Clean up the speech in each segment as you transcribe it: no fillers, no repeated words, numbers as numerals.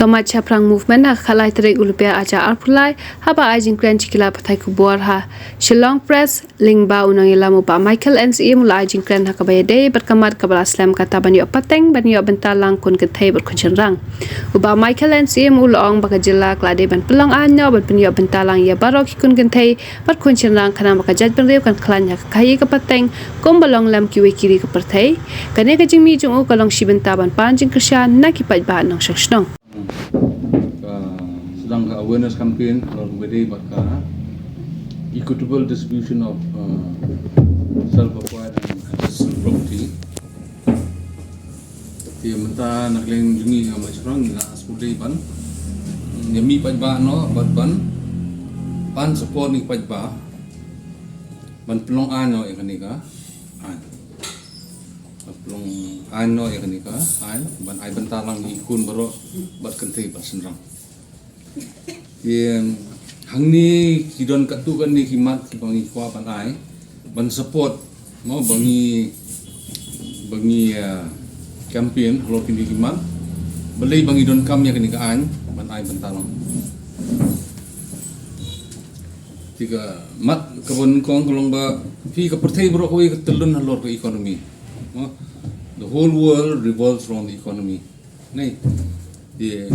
Tomat Chaprang movement ha khalai terik ulupia aja arpulai haba ajing kren cikila patai kubuar ha Shillong Press lingba unang ilamu ba Michael NCE mula ajing kren ha kabaya day berkamar kabala slam kata banyo pateng banyo bentalang kun ketai berkuncen rang uba Michael NCE mulong baka jela klade ban pelang anyo banyo bentalang ya barok kun ketai berkuncen rang kana baka jaj benriu kan klan ha kayi ke pateng kombalong lam kiwe kiri ke pertai kane ka jing mi jung u kalong shibentaban panjing kesyan nakipat ba nang syakshnong sedang awareness campaign kalau beri maka equitable distribution of self-acquired and accessible property. Dia mentah nak lain jungi macam orang nak sepuluh ban, nyami pajba no ban support ni pajba ban pelong ano yang kenika pelong ano yang kenika ban ai bentalang ikun baru bat kentei bat senrang. Yang hang ni kidon katu kan ni kimat bangi kwa panai ban support mau bangi campaign kalau kini kimat beli bangi don kam ya kini kaan panai bentalong tiga mat kebun kong kolong ba pi ke pertai bro koi telun halor ke ekonomi the whole world revolves around the economy nei dia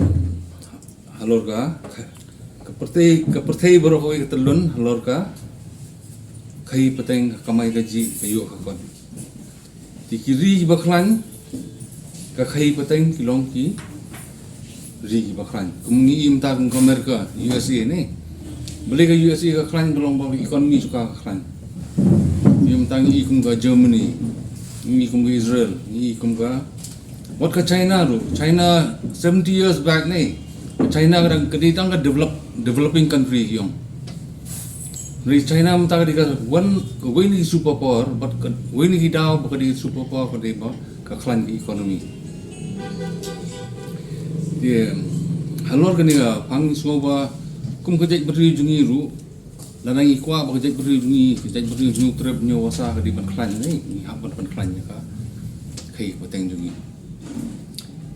halor ka kepertai baru kau ikut telun halor ka kai peteng kamai gaji kayu kakon di kiri baklan ka kai peteng kilong ki ri baklan kemuni imta ke Amerika USA ni beli ke USA ka klan belum bawa ekonomi suka klan imta ni ikum ke Germany ni ikum ke Israel ni ikum ke what ke China tu China 70 years back ni China kadang keditang ke developing country yang dari China mentah kedika one ni superpower but when ni kita berkedi superpower kedeba keklan ekonomi dia halor kedika pang semua kum kejak beri jungi ru lanang ikwa kejak beri jungi trip nyawasa kediban klan ni haban klan ka kai pateng jungi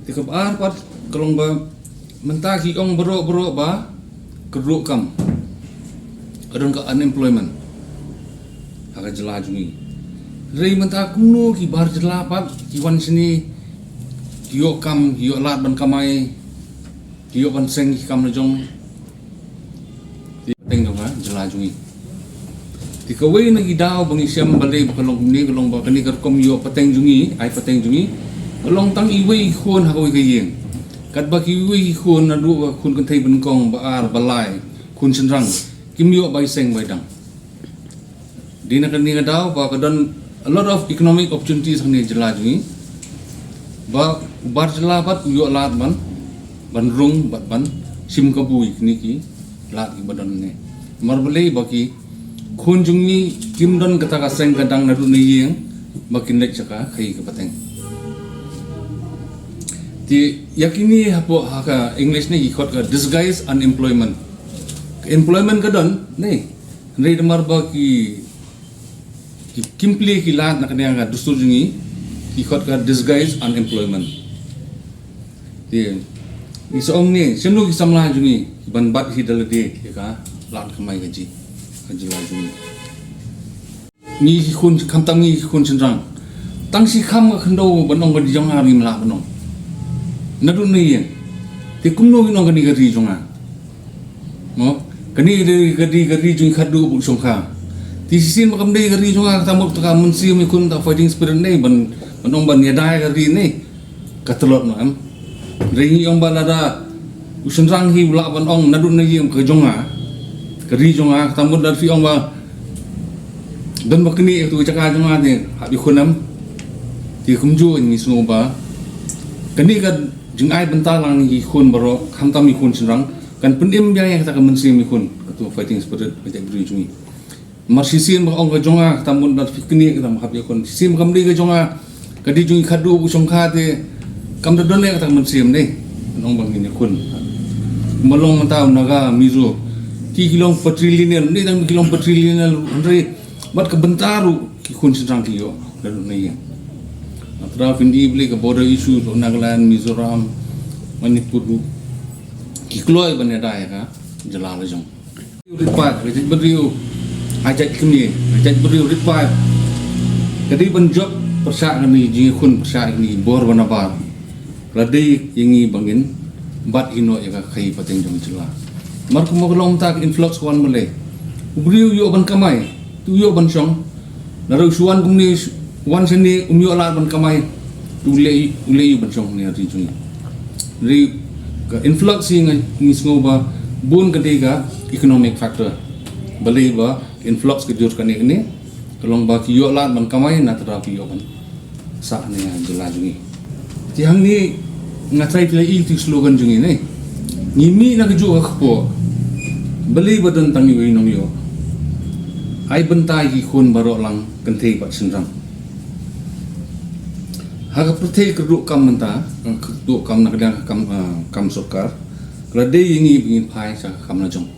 dikabar pat kalong ba mentah kikong berok ba keruk kam adon ka unemployment agak jelas jungi rei mentah kuno ki bar jelas pat kiwan sini kiyo kam kiyo lat ban kamai kiyo ban seng ki kam lejong teng dong jelas jungi dikawai nagi daw bangi siam balai kalong ni kalong ba kani kerkom yo pateng jungi ai pateng jungi kalong tang iwei khon hakoi kayeng kat baki wi khun adu khun kan thai benkong baar balai khun senrang kimyo bai seng bai dang dina kan ni gadau ba kadon a lot of economic opportunities hang ni jela jungi ba bar jela bat yo lat ban rung ban sim kabui ni ki lat ki badan ne marbelei baki khun jungi kim don kata ka seng kadang nadu ni yeng bakin lek chaka khai ka pateng di yakini hapo haka English ni ikut ke disguise unemployment employment kadon ni rei demar ba ki kimpli ki lat nak ne nga dustur jungi ikut ke disguise unemployment di isong ni senu ki samla jungi ban bat hi dalade ka lat kamai gaji la jungi ni khun kamtang ni khun senrang tang si kham ka khndo banong ga dijong hari mala banong nadu ni yang ti kumno ginong kani gari jonga mo kani gari jung khadu bu songkha ti sisin makam dei gari jonga tamu ta munsi mi kun ta fighting spirit nei banong ban ya dai gari nei katlot no am ring yong balada usenrang hi ula ban ong nadu ni yang ke jonga gari jonga tamu dar fi ong ba dan bakni tu caka jonga ni habi khunam ti kumju ni sungo ba kani ka jeng ai bentalang ni khun baro khamtam mi khun senrang kan pendim yang kata ka mensi mi khun ketua fighting spirit pajak beri jungi marsisin ba ong ka jonga tamun dat fikni ka tam hab yakon sim kamri ka jonga kadi jungi khadu bu songkha te kam da don le ka mensi ne nong bang ni khun malong mataw naga mizo ki kilong patrilineal ni tang kilong patrilineal andre bat ka bentaru ki khun senrang ki yo dalu nei Atraf hindi beli ke border issue Nagaland, Mizoram, Manipur Kikloi baneda ya ka jalala jong ripat rejek beriu ajak kini ajak beriu ripat jadi benjok persak ni ji khun persak ni bor banabar radai ingi bangin bat hino ya ka kai pateng jong jela mar ko long tak influx wan male beriu yo ban kamai tu yo ban song naru suan kumni wan seni yo la ban kamai tu le ban song ni ri jung ri influx yang ngoba bun ketiga economic factor beli ba influx ke jur kani ini tolong ba ki yo lat ban kamai na tra ki yo ban sa ne jela jungi tiang ni ngatai tele i ti slogan jungi ne ngimi na ke ju khpo beli ba dan tangi wi nom yo ai bentai ki khun baro lang kentei ba sinram Haga protek keduk kam menta, keduk kam nak kadang kam sokar. Kalau dia ingi ingin pai sa kam najong.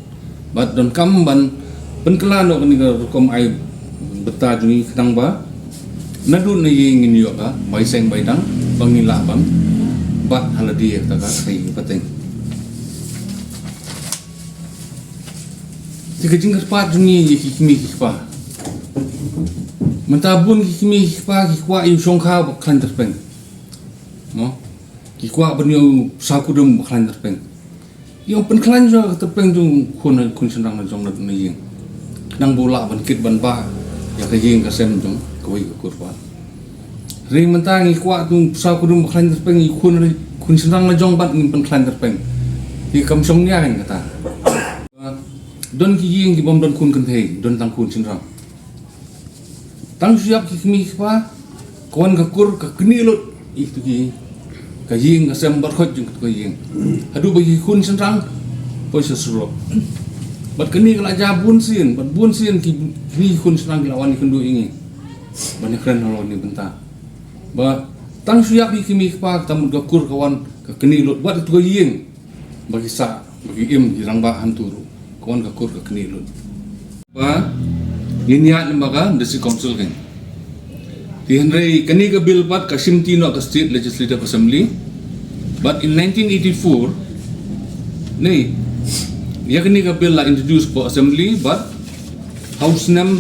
Bat don kam ban penkelan no kini rukom ai beta jungi kadang ba. Nadun ni ingin yo ka, bai seng bai dang, bangin la bang. Bat haladi ta ka kai pateng. Jika jingkat pat jungi hikmi hikpa. Mentabun kimi hikpa hikwa yu songkha baklan terpeng no hikwa benyu sakudum baklan terpeng yo penklan jo terpeng jung kun senang na jong na ying nang bola ban kit ban ba ya ka ying ka sem jong koi ka kurwa ring mentang hikwa tu sakudum baklan terpeng kun senang na jong ban ngin penklan terpeng hi kam song nya kan kata don ki ying ki bom don kun kan thei don tang kun senang tang siap kimi pa kon ka kur ka knilut itu ki ka ying ka sem bar khot jing ka ying hadu bagi kun senrang poi sesuro bat kini kala jabun sin bat bun sin ki ni kun senrang lawan ni kendu ingi banyak keren lo ni benta ba tang siap kimi pa tamut ka kur kawan ka knilut bat itu ka ying bagi sa bagi im dirang ba hanturu kawan ka kur ka knilut ba Niat lembaga desi council kan. Tihenrei kini ke bill pat kasim tino ke state legislative assembly, but in 1984, ni, dia kini ke bill lah introduced for assembly, but house nam,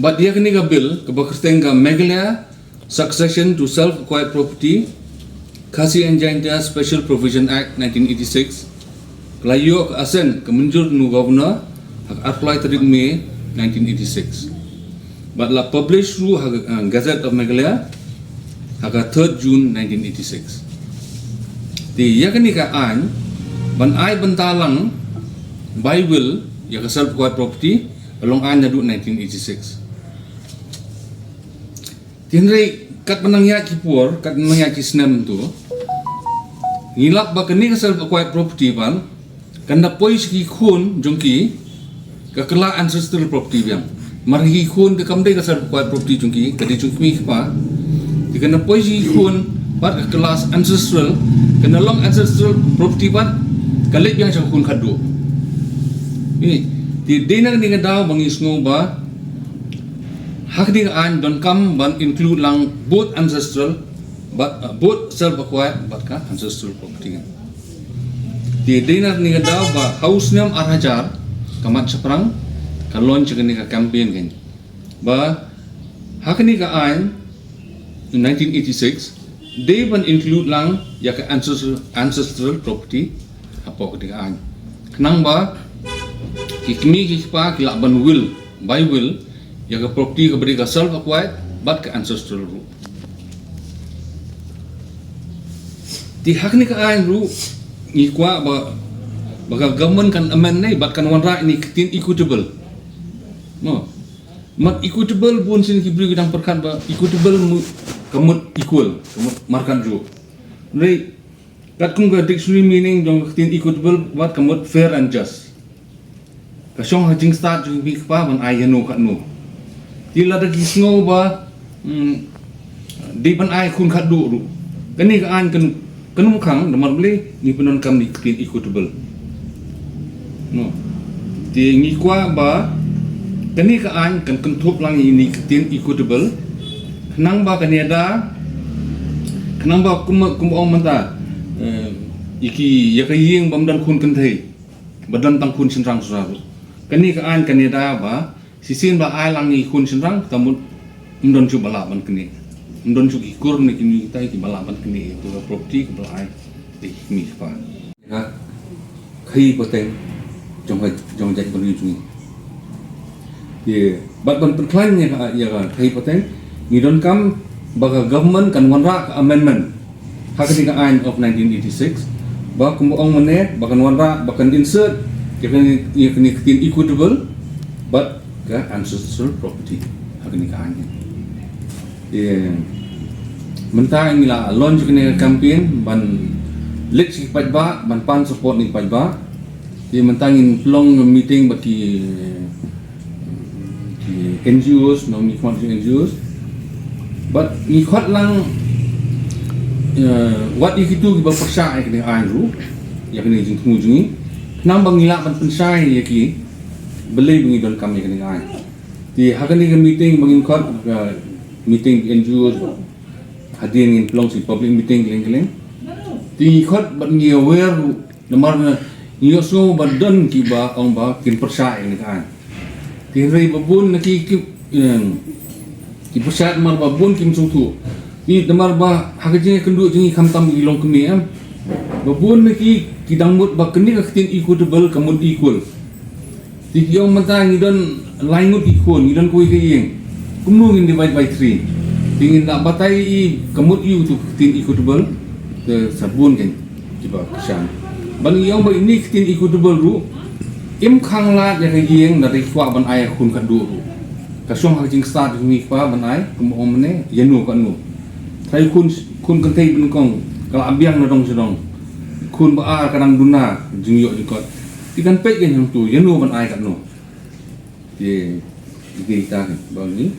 but dia kini ke bill kebekerjaan ke Meghalaya Succession to Self-Acquired Property, Khasi and Jaintia Special Provision Act 1986, kelayu ke asen kemenjur nu governor hak apply tarik May 1986 but la published through Gazette of Meghalaya hak 3rd June 1986 di ya kini ka an ban ai bentalang by will ya ka self acquired property along an nadu 1986 tinrei kat menangya kipur kat menangya kisnem tu ngilap ba kini ka self acquired property ban kanda poi ki khun jongki kekela ancestral property biang marhi khun ke kamdai kasar acquired property chungki kadi chungki pa dikena poisi khun pat kelas ancestral kena long ancestral property pat kalik yang sang khun khadu ni di dena ni daw bangi sngo ba hak ding an don kam ban include lang both ancestral but both self acquired but ka ancestral property di dena ni daw ba house name arhajar kamat seperang ka launch ni ka campaign kan ba hakni ka ain in 1986 they ban include lang ya ka ancestral property apa ka ain kenang ba kikmi kikpa kila ban will by will ya ka property ka beri ka self acquired but ka ancestral ru di hakni ka ain ru ni kwa ba baka government kan amend ni bat kan wanra ini tin equitable no mat equitable pun sin kibri gedang perkan ba equitable kamut equal kamut markan ju nei kat kung ga dictionary meaning dong tin equitable bat kamut fair and just ka song hajing start ju bi pa ban ai hanu kat nu tila da gisngo ba di ban ai kun khat du ru kani ka an kan kanum khang namar beli ni penon kam ni tin equitable no ti ngi kwa ba kani ka an kan kentup lang ini tin equitable kenang ba kani ada kenang ba kum ong manta iki ya kaying bamdan kun kan thei badan tang kun sinrang surabu kani ka an kani da ba sisin ba ai lang ni kun sinrang tamun mdon chu bala ban kani mdon chu ki kur ni kini tai ki bala ban kani tu property ka bala ai di mi pa ka khai poteng jong jai bani chu ye bat ban plan ya ka khai poteng ni don kam baga government kan wanra amendment hakani ka an of 1986 ba kumbuang manet bakan wanra bakan insert kini tin equitable but ka ancestral property hakani ka an mentang ila launch kini campaign ban lit si pajba ban pan support ni pajba mentangin long meeting baki NGOs no mi khon NGOs but ni khot lang what ikitu ba persa kini an ru ya kini jing tmu jingi nam bangila ban pensai ya ki beli bengi don kami kini an di hakani ke meeting bangin khot meeting NGOs hadirin in long si public meeting leng di khot ban ngi aware namar ni so badan ki ba ong ba kin persa kini an di rei babun ki persa mar babun kim sung tu ni damar ba hagaje kendu jingi khamtam ilong kemi am babun ki kidangmut ba keni ka tin equitable kamut equal ti yong mata ni don laingut equal ni don koi ke yeng kumnu ngin divide by 3 tingin na batai i kamut you tu tin equitable ke sabun kan kiba ksan ban yong ba ini tin equitable ru im khang la ya ke yeng na ri kwa ban ai khun kan du ru ka song haging start ni kwa ban ai kumu omne yenu kan nu thai kun kan thei bin kong kala abiang na dong sedong kun ba kadang duna jingyo jikot tikan pe gen yang tu yenu ban ai kan no ye kita kan ba ni